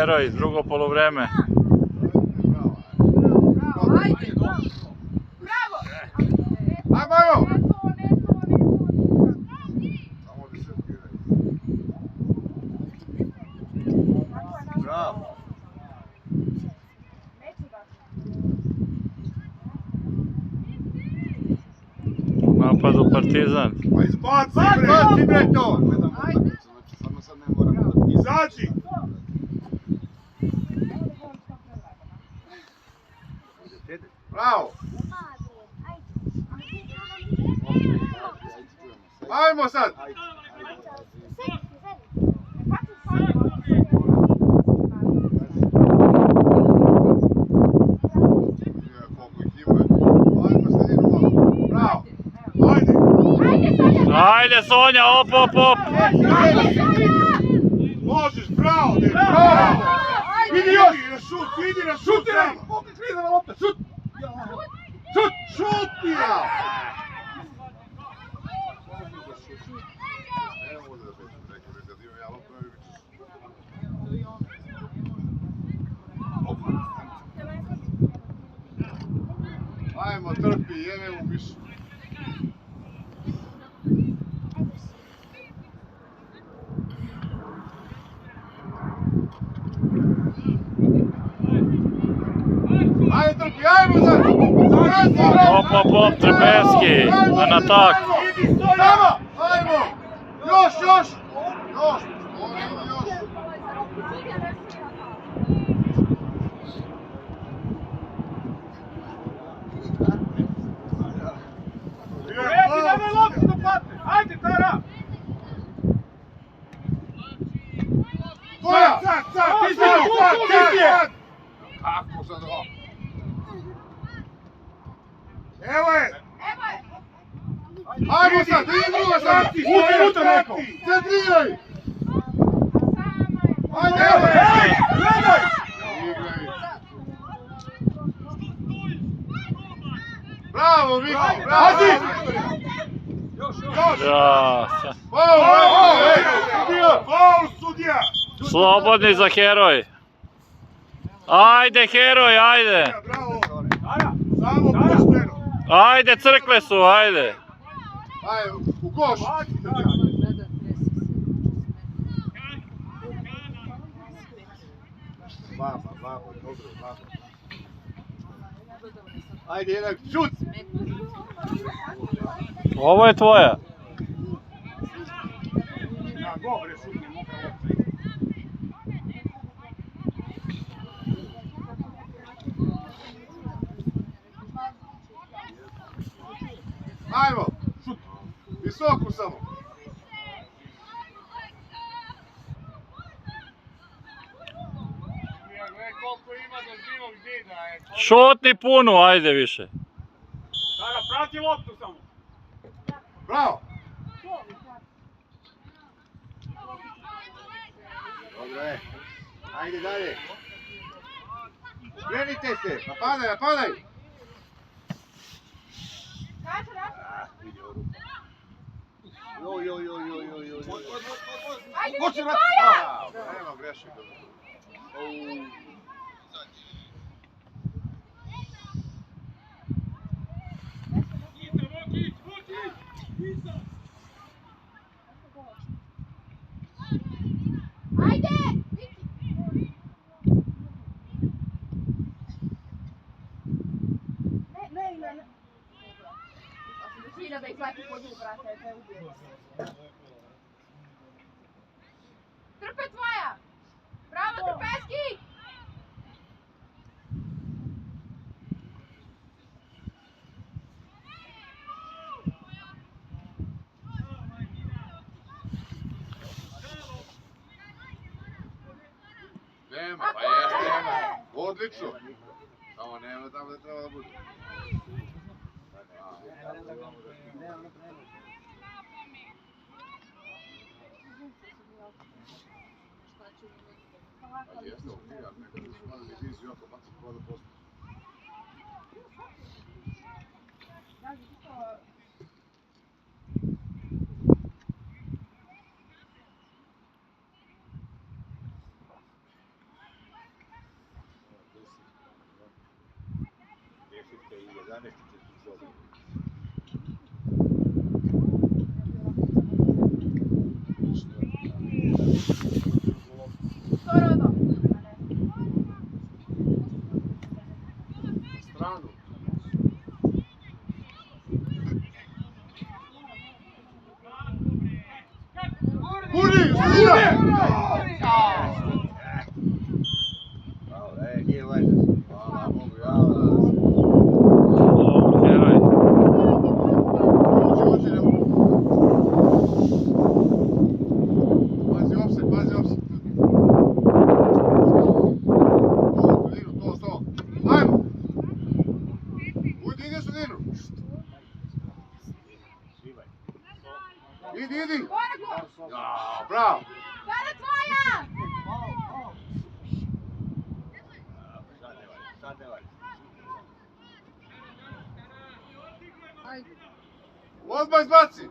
heroj, drugo poluvreme. U napadu Partizan. Pa izbaci bre to! Izađi! Bravo! Ajmo sad! Ajde Sonja, op, op, op! Možeš, bravo, bravo! Idi još! Idi na šut! Šut! Šut! Šut! Ajmo, trpi, jebemo više. Ajde trpi, ajmo sad! Op, op, op, Trpevski, na atak. Samo, ajmo! Još, još! Još! Ajde, Tara! Tvoja! Sad! Kako sad ovo? Evo je! Ajmo sad, idi druga sad! Centriraj! Ajde, evo je! Gledaj! Bravo, Viko! Bravo! Faul, sudija! Slobodni za heroj. Ajde heroj, ajde. Samo pošteno. Ajde, crkve su, ajde. Ajde, u koš. Baba, dobro, baba. Ajde, jedan šut. Ovo je tvoja. Ajmo, šut. Visoko samo. Šutni punu, ajde više. Sada, prati loptu samo. Bravo. Dobro je. Ajde dalje. Krenite se, napadaj, napadaj. Joj. Ajde, Nikola! Nema grešaka. Ajde! Ne. Svilja da ih leti po nju, brate, te ubije. Trpe tvoja! Bravo, Trpevski! Nema, pa jeste. Odlično. Samo nema tamo da treba da bude. Pa jeste, okvijar, nekada su imali viziju, ako baci kola da postoji. Skoro do. Stranu. Guri! Guri! Hvala Bogu, Dobro, heroj. Uđi, ne mogu. Pazi opset, pazi opset. To. Ajmo! Ujdi, idi u sredinu. Idi. Korak. Ja, bravo. Sada tvoja. Odmah izbaci.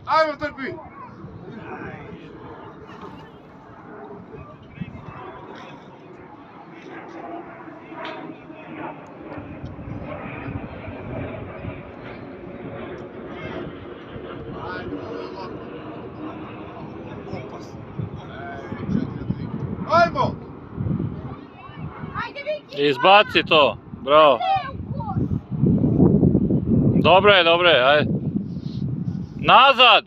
Ajmo, trpi. Ajmo! Ajde, Viki. Izbaci to. Bravo. Dobro je, ajde. Nazad!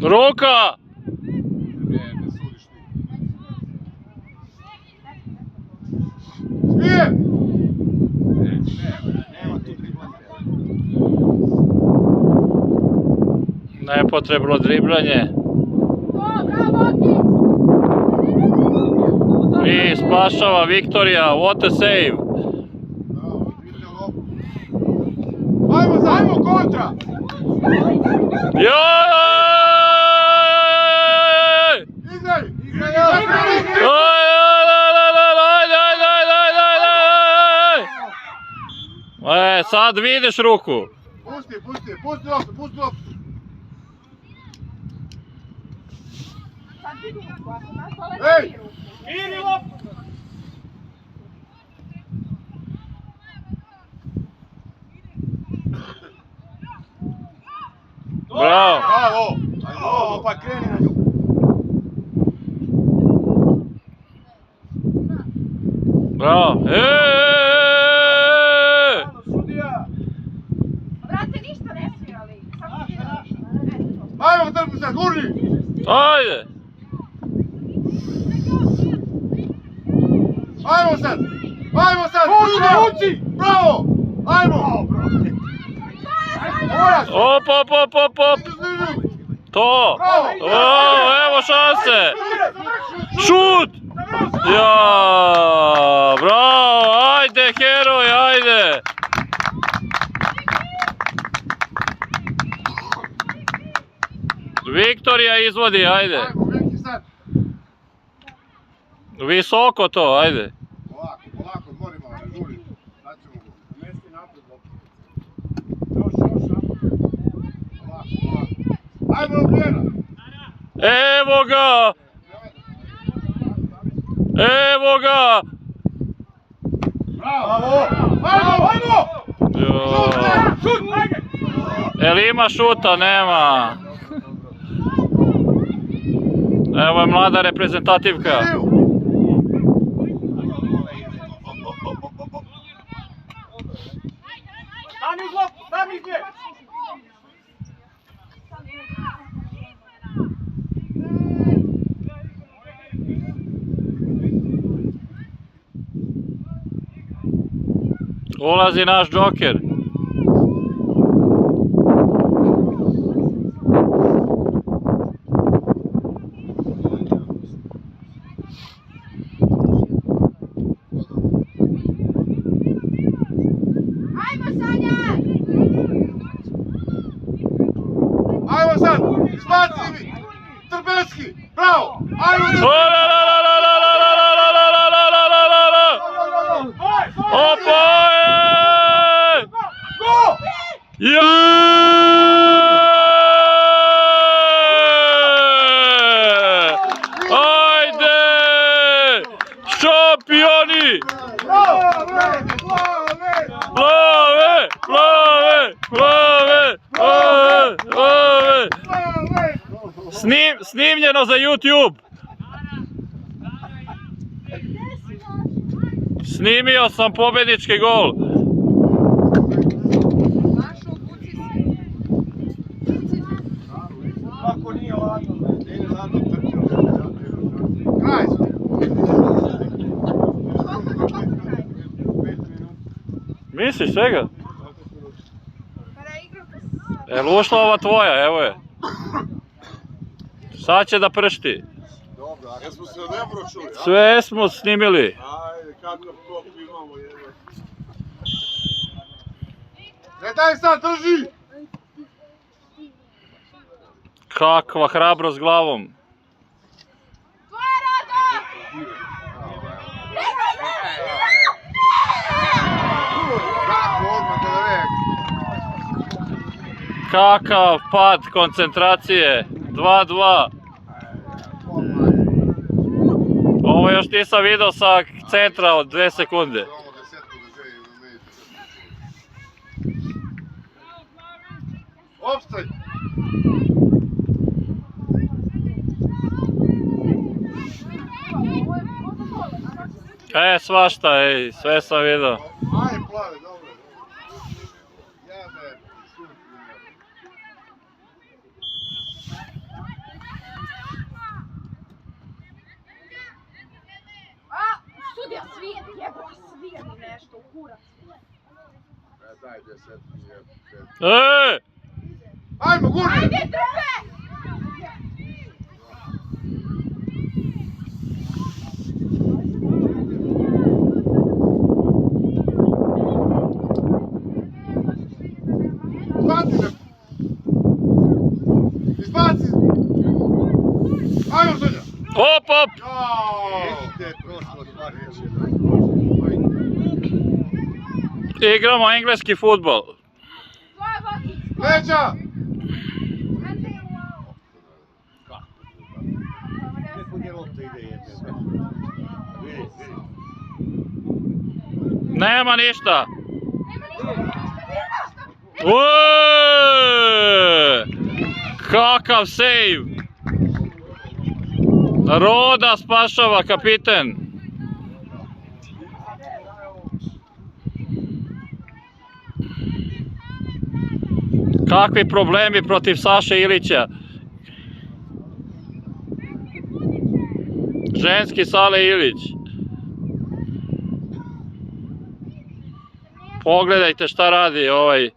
Ruka! Ne sudiš ti. Smije! Nepotrebno driblanje. Bravo, Okić. I spašava Viktorija. What a save! Bravo, vidite lopu. Ajmo, kontra! Joj! Igraj! Sad vidiš ruku. Pusti loptu. Sad vidi ruku, ako nas dole Ej! vidi ruku. Vidi loptu! Bravo. Bravo! Ajmo, Pa kreni na nju. Bravo. Sudija! Brate, ništa ne svirali. Samo svirali. Eto. Ajmo, trpi se, gurni! Ajde. Ajmo sad! Uči! Bravo! Ajmo! Moraš! Op. To. Bravo! O, evo šanse. Šut! Ja, bravo, ajde heroj, ajde. Viktorija izvodi, ajde. Ajmo, Viki sad! Visoko to, ajde. Polako, odmori malo, ne žuri. Sad ćemo go. Mesti napred loptu. Još. Polako. Ajmo, Ljubljena! Evo ga! Bravo! Ajmo! Jo. Šut! Jel ima šuta? Nema. Evo je mlada reprezentativka. Stani uz loptu, stani iz nje! Ulazi naš džoker. Ajmo, Sanja! Ajmo sad! Izbaci mi! Trbeski! Bravo! Ajmo! Opa! Go! Jaj! Love! Love! Love! Snimljeno za YouTube. Snimio sam pobjednički gol. Kako nije ladno, nije ladno trčao. Kraj su. Misliš čega? Jel ušla ova tvoja, evo je. Sad će da pršti. Dobro, a jesmo se dobro čuli, a? Sve smo snimili. Ajde, kakav kop imamo, jebe. Ne daj sad, drži! Kakva hrabrost glavom. Kakav pad koncentracije. 2-2. Ovo još nisam vidio sa centra od 2 sekunde. Opstaj! Svašta, sve sam vidio. Ajde, plave, dobro. Jebe, Sudija svijet, jebo, svijet nešto, u kurac. daj 10. Ajmo, gurni! Ajde, trpe! Izbaci me! Izbaci! Ajmo, Sonja! Op, op! Igramo engleski futbol. Leđa! Nema ništa. Ueeeee! Kakav save! Roda spašava kapiten. Kakvi problemi protiv Saše Ilića. Ženski Sale Ilić. Pogledajte šta radi ovaj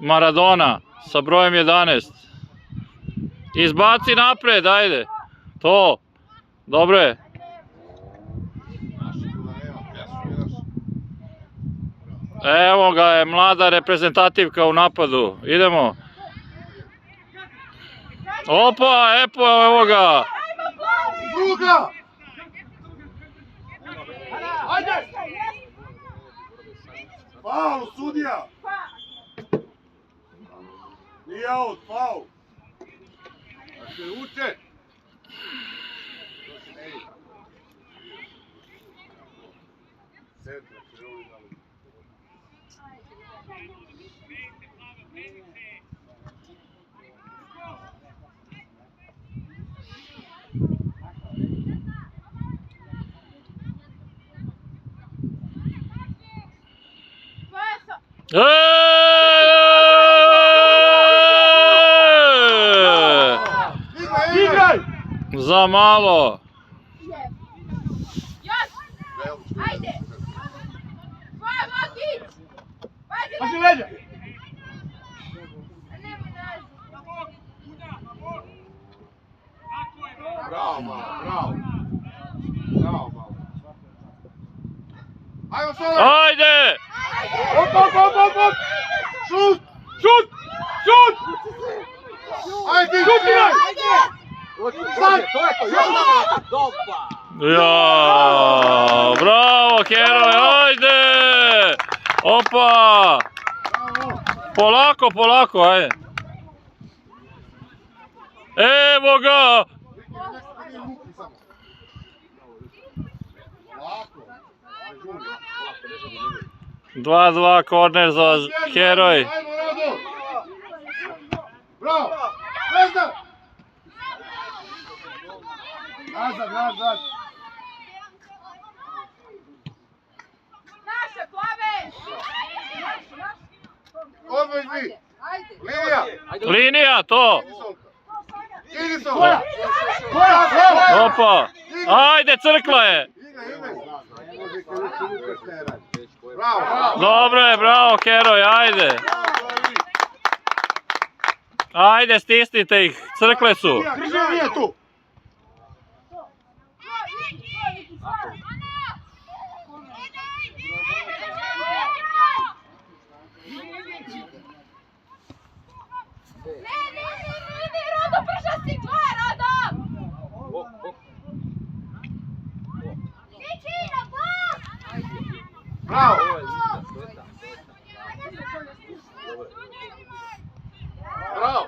Maradona sa brojem 11. Izbaci napred, ajde. To. Dobro je. Evo ga je mlada reprezentativka u napadu. Idemo. Opa, evo ga. Druga! Ajde! Faul, sudija! Nije out, faul! A se uče! Igraj! Za malo. Ajde! Matić! Pazi leđa! Bravo, malo, bravo. Bravo, malo. Ajmo, Sola! Ajde! Op! Šut! Šut! Šut! Ajde, Šut igraj! Sad! Ja, bravo, heroj, ajde! Opa! Polako, ajde. Evo ga! 2-2 korner za heroj. Ajmo, Rado! Bravo! Nazad! Nazad! Naše, plave! Odmah vi! Ajde! Linija! Linija, to! Idi Solka! Koja! Opa! Ajde, crkla je! Bravo! Dobro je, bravo, heroj, ajde! Ajde, stisnite ih, crkle su! Drži nije tu! Ne, Rado, brže si dva, Rado! Bravo! Bravo!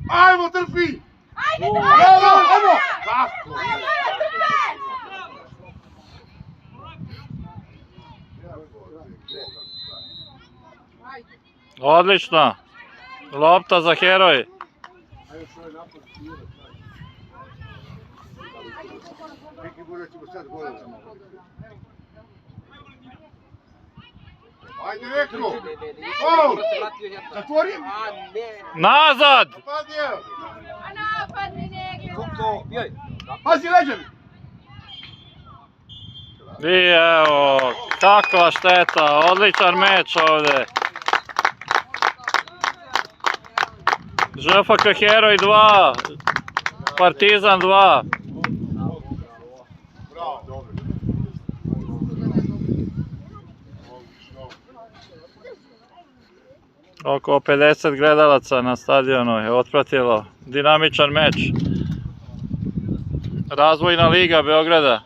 Ajmo trpi! Ajde, Ajmo! Tako! Odlično! Lopta za heroj! Ajde rekao! Faul! Zatvorim! Nazad! Padnije! A napadni negdje! Pazi leđevi! I evo, kakva šteta, odličan meč ovdje. ŽFK heroj 2, Partizan 2. Bravo, dobro. Oko 50 gledalaca na stadionu je otpratilo dinamičan meč. Razvojna liga Beograda.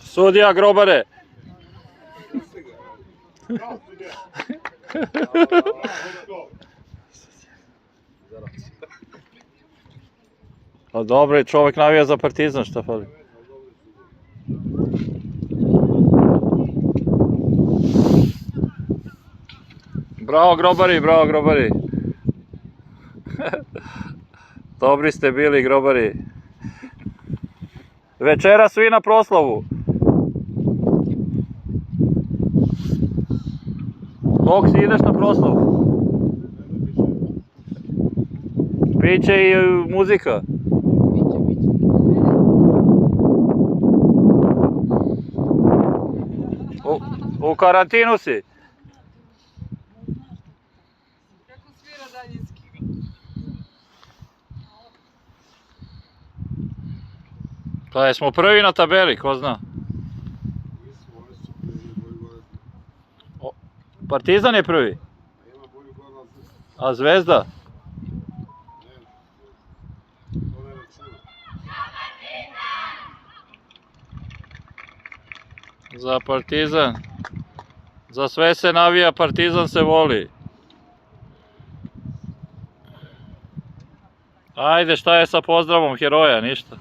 Sudija Grobare. Pa dobro je, čovjek navija za Partizan, šta fali? Bravo Grobari, bravo Grobari. Dobri ste bili Grobari. Večera svi na proslavu. Boks, ideš na proslavu. Biće i muzika. U karantinu si. Kako svira daljinski. Pa jesmo prvi na tabeli, ko zna. Partizan je prvi. A Zvezda? Za Partizan. Za sve se navija, Partizan se voli. Ajde, šta je sa pozdravom heroja, ništa.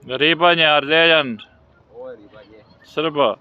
Ribanje, Ardeljan, Srba.